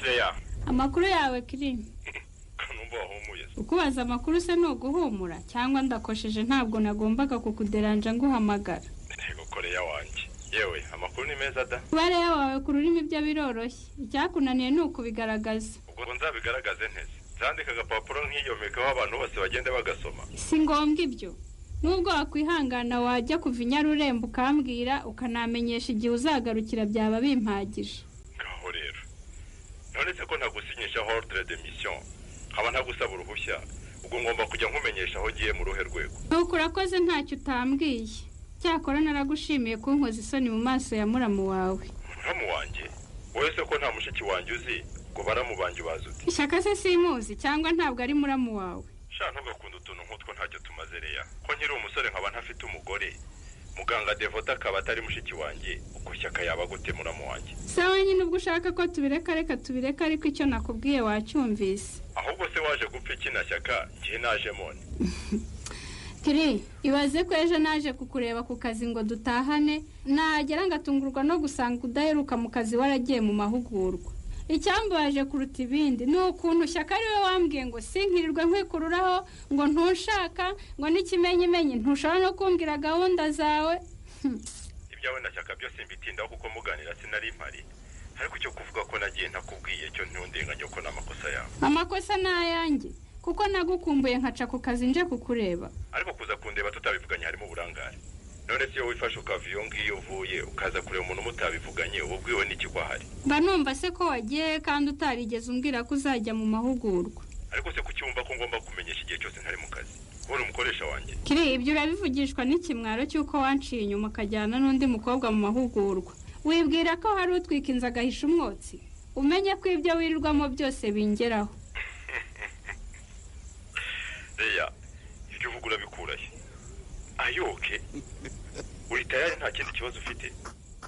Leya. Amakuru yawe kiri. Kanumva wahumuye. Ukubaza amakuru se no guhumura cyangwa ndakosheje ntabwo nagombaga kukuderanja nguhamagara. Ntego koreya wanje. Yewe amakuru ni meza da. Bare yawe ku rurimi byo biroroshye. Icyakunaniye ni ukubigaragaza. Ubwo nzabigaragaze nteze. Zandika agapapuro nk'iyomekaho abantu bose bagende bagasoma. Si ngombwa ibyo. Nubwo wakwihangana wajya kuva Inyarurembo ukambwira ukanamenyesha igihe uzagarukira byaba bimpagije. Ngaho rero. None se ko ntagusinyisha ordre de mission. Haba ntagusaba uruhushya. Ubwo ngomba kujya nkumenyesha aho giye mu ruhe rwego. Nuko urakoze ntacyo utambwiye. Cyakora naragushimiye kunkoza isoni mu maso ya muramu wawe. Muramu wanje? Wowe se ko nta mushiki wanje uzi? Ngo baramubanje bazuti. Ishaka se simuzi cyangwa ntabwo ari muramu wawe. Sha ntugakunda utuntu nk'utwo ntacyo tumazereya. Ko nkiri umusore nkaba ntafite umugore. Muganga Devota akaba atari mushiki wanje. Uko shyaka yaba gute muramu wanje? Sawa nyine ubwo ushaka ko tubireka reka tubireka ariko icyo nakubwiye wacyumvise. Ahubwo se waje gupfa iki na shyaka ngiye naje mone. Kiri, ibaze ko ejo naje kukureba ku kazi ngo dutahane, nagera ngatungurwa no gusanga udaheruka mu kazi waragiye mu mahugurwa. Icyambaje kuruta ibindi ni ukuntu shyaka ariwe wambwiye ngo sinkirirwe nkwikururaho ngo ntushaka ngo n'ikimenyimenyi ntushobora no kumbwira gahunda zawe. Ibyawe na shyaka byose mbitindaho kuko muganira sinari impari. Ariko icyo kuvuga ko nagiye ntakubwiye cyo ntundenganya ko n'amakosa yawe. Amakosa nayanjye kuko nagukumbuye nkaca ku kazi nje kukureba. Ariko kuza kundeba tutabivuganye harimo uburangare. None se yo wifashe ukaviyo ngiyo uvuye ukaza kureba umuntu mutabivuganye ububwiwe n'ikigwahari. Mba numva se ko wagiye kandi utarigeze umbwira ko uzajya mu mahugurwa. Ariko se kucyumva ko ngomba kumenyesha igihe cyose ntari mu kazi. Uri umukoresha wanjye. Kiri ibyo urabivugishwa n'ikimwaro cy'uko wanciye inyuma akajyana n'undi mukobwa mu mahugurwa. Wibwira ko hari utwika inzu agahisha umwotsi. Umenye ko ibyo wirirwamo byose bingeraho. Leya, ibyo uvuga urabikurahe. Ayoke. Uri tayari nta kindi kibazo ufite?